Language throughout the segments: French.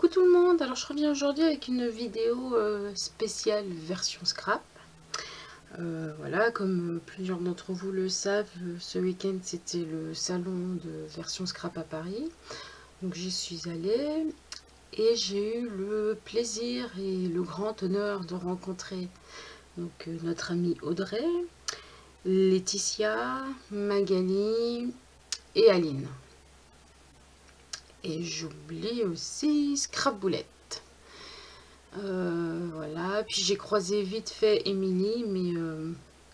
Coucou tout le monde, alors je reviens aujourd'hui avec une vidéo spéciale version scrap. Voilà, comme plusieurs d'entre vous le savent, ce week-end c'était le salon de version scrap à Paris. Donc j'y suis allée et j'ai eu le plaisir et le grand honneur de rencontrer donc, notre amie Audrey, Laetitia, Magali et Aline. Et j'oublie aussi Scrapboulette. Voilà, puis j'ai croisé vite fait Émilie, mais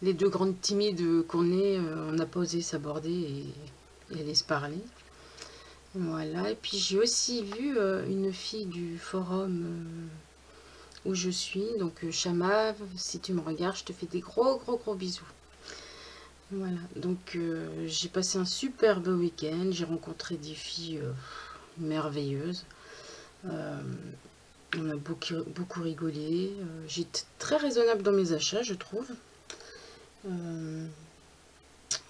les deux grandes timides qu'on est, on n'a pas osé s'aborder et aller se parler. Voilà, et puis j'ai aussi vu une fille du forum où je suis, donc Chamav, si tu me regardes, je te fais des gros bisous. Voilà, donc j'ai passé un superbe week-end, j'ai rencontré des filles merveilleuses. On a beaucoup rigolé. J'étais très raisonnable dans mes achats, je trouve.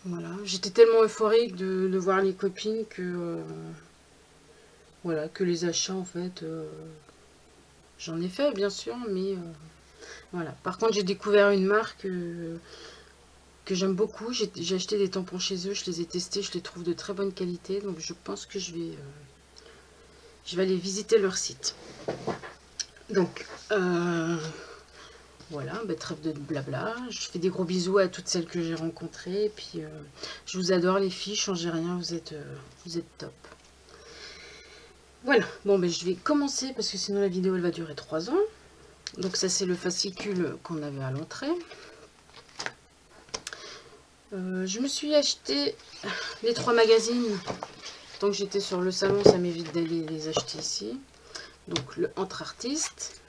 Voilà, j'étais tellement euphorique de voir les copines que voilà, que les achats en fait, j'en ai fait bien sûr, mais voilà. Par contre, j'ai découvert une marque que j'aime beaucoup. J'ai acheté des tampons chez eux, je les ai testés, je les trouve de très bonne qualité, donc je pense que je vais aller visiter leur site. Donc, voilà, bah, trêve de blabla. Je fais des gros bisous à toutes celles que j'ai rencontrées. Et puis, je vous adore les filles, changez rien, vous êtes top. Voilà, bon, ben je vais commencer parce que sinon la vidéo elle va durer 3 ans. Donc ça c'est le fascicule qu'on avait à l'entrée. Je me suis acheté les 3 magazines. Tant que j'étais sur le salon, ça m'évite d'aller les acheter ici. Donc le Entre Artistes,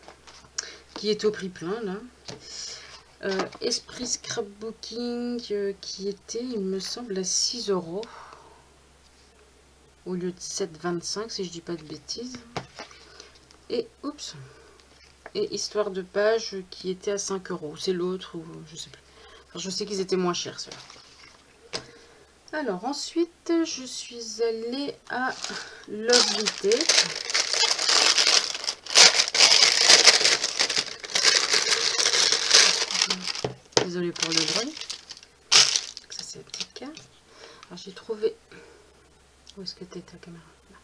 qui est au prix plein là. Esprit Scrapbooking, qui était, il me semble, à 6 € au lieu de 7,25 si je dis pas de bêtises. Et oups, et Histoire de page qui était à 5 €. C'est l'autre ou je sais plus. Enfin, je sais qu'ils étaient moins chers ceux-là. Alors ensuite, je suis allée à Lovely Tape. Désolée pour le bruit. Ça c'est la petite carte. Alors j'ai trouvé... Où est-ce que t'es ta caméra? Là.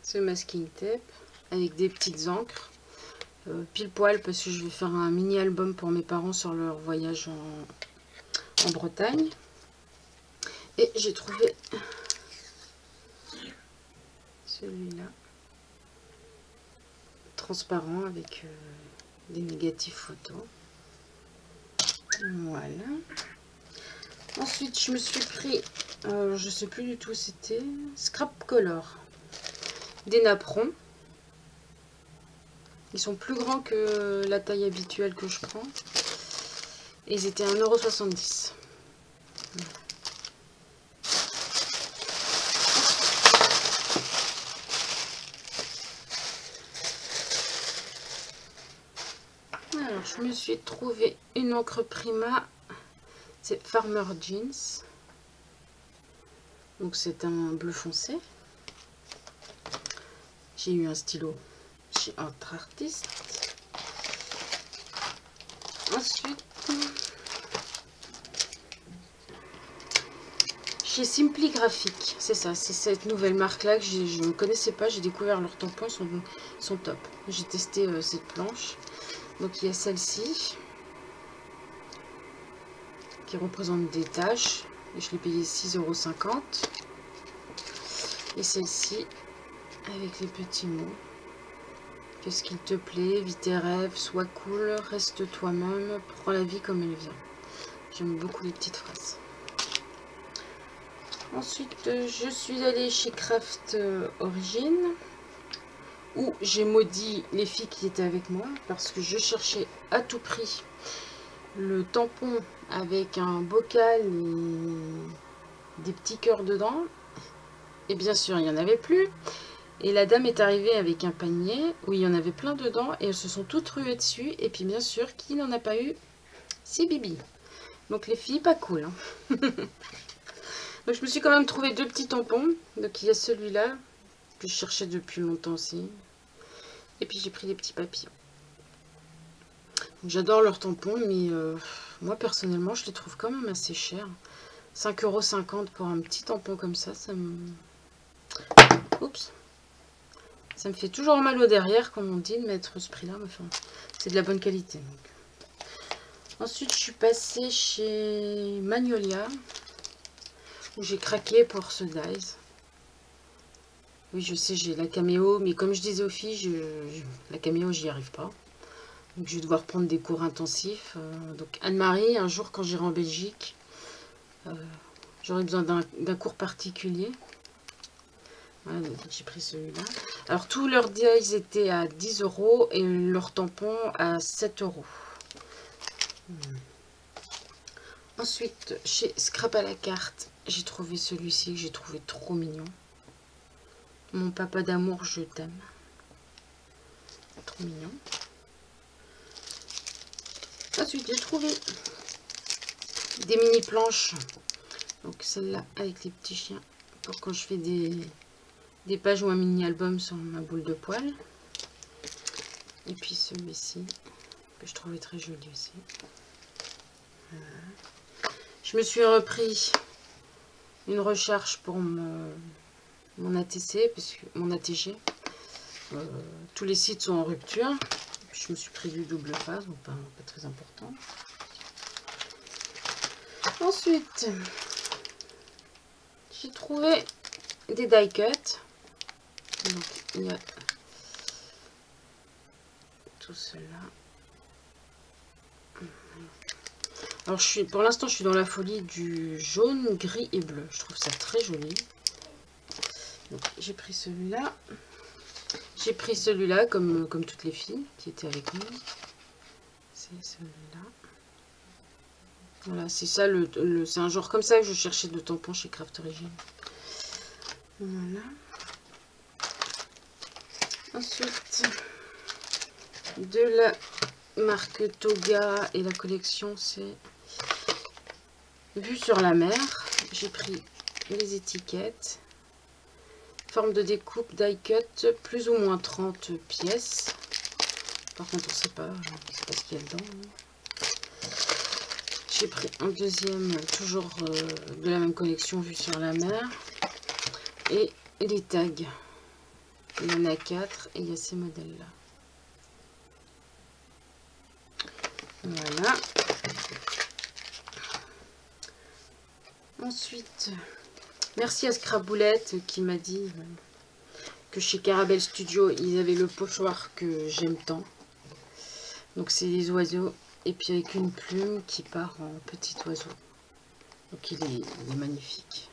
Ce masking tape avec des petites encres. Pile poil parce que je vais faire un mini album pour mes parents sur leur voyage en Bretagne. Et j'ai trouvé celui-là. Transparent avec des négatifs photos. Voilà. Ensuite, je me suis pris, je sais plus du tout, c'était Scrap Color. Des napperons. Ils sont plus grands que la taille habituelle que je prends. Et ils étaient à 1,70 €. Alors, je me suis trouvé une encre Prima. C'est Farmer Jeans. Donc, c'est un bleu foncé. J'ai eu un stylo chez Entre Artistes. Ensuite, chez Simply Graphic. C'est ça, c'est cette nouvelle marque là que je ne connaissais pas. J'ai découvert leurs tampons, sont top. J'ai testé cette planche. Donc il y a celle-ci qui représente des taches. Et je l'ai payé 6,50 €. Et celle-ci avec les petits mots. Qu'est-ce qu'il te plaît, vis tes rêves, sois cool, reste toi-même, prends la vie comme elle vient. J'aime beaucoup les petites phrases. Ensuite, je suis allée chez Craft Origin, où j'ai maudit les filles qui étaient avec moi, parce que je cherchais à tout prix le tampon avec un bocal et des petits cœurs dedans. Et bien sûr, il n'y en avait plus. Et la dame est arrivée avec un panier où il y en avait plein dedans et elles se sont toutes ruées dessus. Et puis bien sûr, qui n'en a pas eu? C'est Bibi. Donc les filles, pas cool. Hein. Donc je me suis quand même trouvé 2 petits tampons. Donc il y a celui-là, que je cherchais depuis longtemps aussi. Et puis j'ai pris des petits papillons. J'adore leurs tampons, mais moi personnellement je les trouve quand même assez chers. 5,50 € pour un petit tampon comme ça, ça me... Oups. Ça me fait toujours mal au derrière, comme on dit, de mettre ce prix-là. Enfin, c'est de la bonne qualité. Donc. Ensuite, je suis passée chez Magnolia, où j'ai craqué pour ce Dies. Oui, je sais, j'ai la caméo, mais comme je disais aux filles, la caméo, j'y arrive pas. Donc, je vais devoir prendre des cours intensifs. Donc, Anne-Marie, un jour, quand j'irai en Belgique, j'aurai besoin d'un cours particulier. Voilà, donc j'ai pris celui-là. Alors, tous leurs dies étaient à 10 € et leurs tampons à 7 €. Ensuite, chez Scrap à la carte, j'ai trouvé celui-ci que j'ai trouvé trop mignon. Mon papa d'amour, je t'aime. Trop mignon. Ensuite, j'ai trouvé des mini planches. Donc celle-là avec les petits chiens pour quand je fais des pages ou un mini album sur ma boule de poil. Et puis celui-ci que je trouvais très joli aussi. Voilà. Je me suis repris une recharge pour mon ATC, parce que mon ATG. Tous les sites sont en rupture. Je me suis pris du double phase, donc pas très important. Ensuite, j'ai trouvé des die cuts. Donc il y a tout cela. Alors pour l'instant je suis dans la folie du jaune, gris et bleu. Je trouve ça très joli. Donc j'ai pris celui-là. J'ai pris celui-là comme toutes les filles qui étaient avec nous. C'est celui-là. Voilà, c'est ça, c'est un genre comme ça que je cherchais de tampons chez Craft Origin. Voilà. Ensuite, de la marque Toga et la collection, c'est Vue sur la mer. J'ai pris les étiquettes. Forme de découpe die cut, plus ou moins 30 pièces. Par contre, on ne sait pas ce qu'il y a dedans. J'ai pris un deuxième, toujours de la même collection, Vue sur la mer. Et les tags. Il y en a 4 et il y a ces modèles-là. Voilà. Ensuite, merci à Scraboulette qui m'a dit que chez Caramel Studio, ils avaient le pochoir que j'aime tant. Donc c'est des oiseaux et puis avec une plume qui part en petit oiseau. Donc il est magnifique.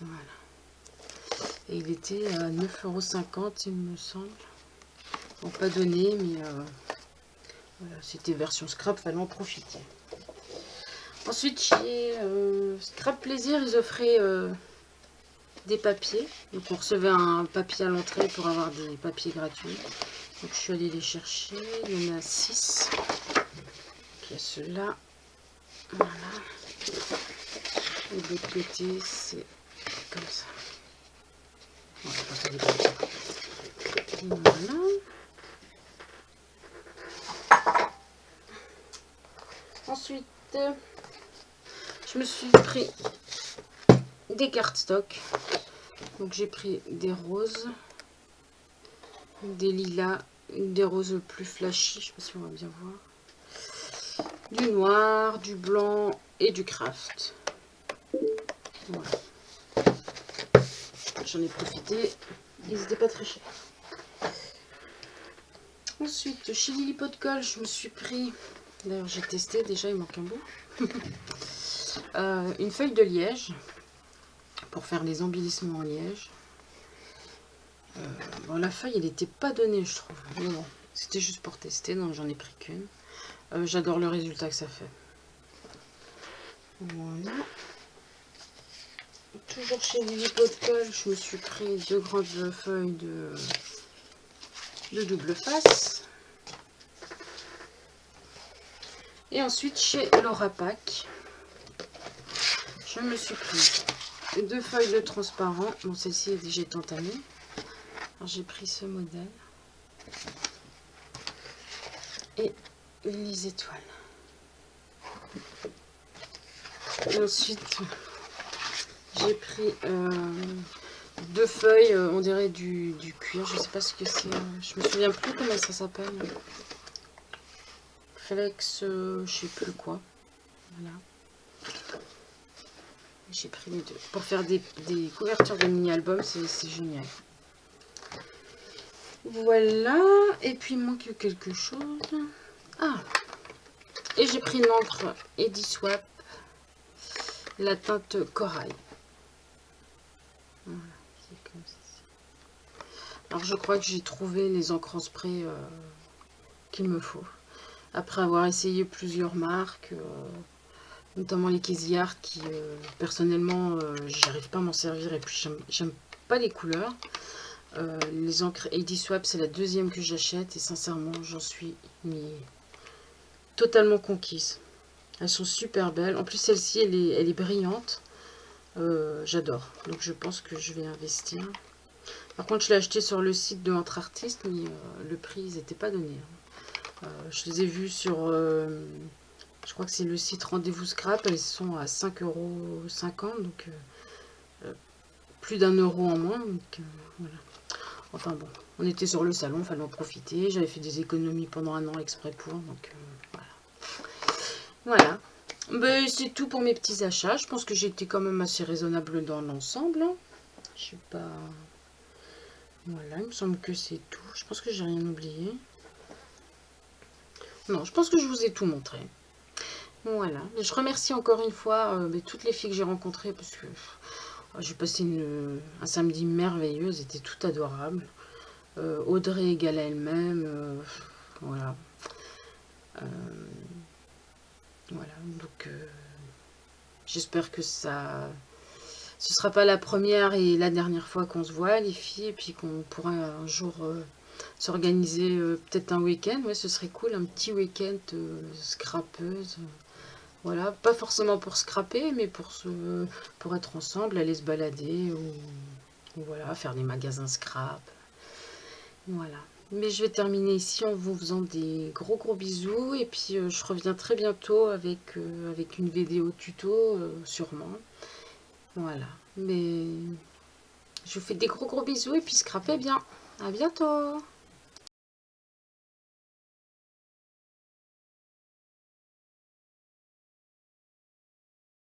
Voilà. Et il était à 9,50 €, il me semble. Bon, pas donné, mais voilà, c'était version scrap, fallait en profiter. Ensuite, chez Scrap Plaisir, ils offraient des papiers. Donc on recevait un papier à l'entrée pour avoir des papiers gratuits. Donc je suis allée les chercher. Il y en a 6. Il y a ceux-là. Voilà. Et de l'autre côté, c'est comme ça. Voilà. Ensuite, je me suis pris des cartes stock. Donc j'ai pris des roses, des lilas, des roses plus flashy, je sais pas si on va bien voir, du noir, du blanc et du craft. Voilà. J'en ai profité, ils n'étaient pas très chers. Ensuite, chez Lily Pot de Colle, je me suis pris, d'ailleurs j'ai testé, déjà il manque un bout, une feuille de liège pour faire les embellissements en liège. Bon, la feuille elle n'était pas donnée, je trouve, mais bon, c'était juste pour tester, donc j'en ai pris qu'une. J'adore le résultat que ça fait. Voilà. Toujours chez Lily Pot de Colle, je me suis pris 2 grandes feuilles de double face. Et ensuite chez Laura Pack, je me suis pris 2 feuilles de transparent. Bon, celle-ci est déjà entamée. Alors j'ai pris ce modèle. Et les étoiles. Et ensuite, j'ai pris 2 feuilles, on dirait du cuir. Je sais pas ce que c'est. Je me souviens plus comment ça s'appelle. Flex, je sais plus quoi. Voilà. J'ai pris les 2. Pour faire des couvertures de mini-albums, c'est génial. Voilà. Et puis, il manque quelque chose. Ah. Et j'ai pris une encre Ediswap. La teinte corail. Voilà. C'est comme ça. Alors, je crois que j'ai trouvé les encres en spray qu'il me faut. Après avoir essayé plusieurs marques, notamment les Casey Art, qui personnellement, j'arrive pas à m'en servir et puis j'aime pas les couleurs. Les encres Ediswap, c'est la deuxième que j'achète et sincèrement, j'en suis totalement conquise. Elles sont super belles. En plus, celle-ci, elle est brillante. J'adore. Donc, je pense que je vais investir. Par contre, je l'ai acheté sur le site de Entre Artistes, mais le prix, ils n'étaient pas donnés. Je les ai vus sur, je crois que c'est le site Rendez-vous Scrap, elles sont à 5,50 €, donc plus d'1 € en moins. Donc, voilà. Enfin bon, on était sur le salon, il fallait en profiter. J'avais fait des économies pendant 1 an exprès pour, donc voilà. Ben, c'est tout pour mes petits achats. Je pense que j'ai été quand même assez raisonnable dans l'ensemble. Je sais pas. Voilà, il me semble que c'est tout. Je pense que j'ai rien oublié. Non, je pense que je vous ai tout montré. Voilà. Je remercie encore une fois toutes les filles que j'ai rencontrées parce que j'ai passé un samedi merveilleux. Elles étaient toutes adorables. Audrey égale à elle-même. Voilà. Voilà. Donc, j'espère que ce sera pas la première et la dernière fois qu'on se voit, les filles, et puis qu'on pourra un jour s'organiser peut-être un week-end. Ouais, ce serait cool, un petit week-end scrapeuse. Voilà, pas forcément pour scraper, mais pour être ensemble, aller se balader ou voilà, faire des magasins scrap. Voilà. Mais je vais terminer ici en vous faisant des gros bisous. Et puis je reviens très bientôt avec une vidéo tuto, sûrement. Voilà. Mais je vous fais des gros bisous et puis scrapez bien. À bientôt.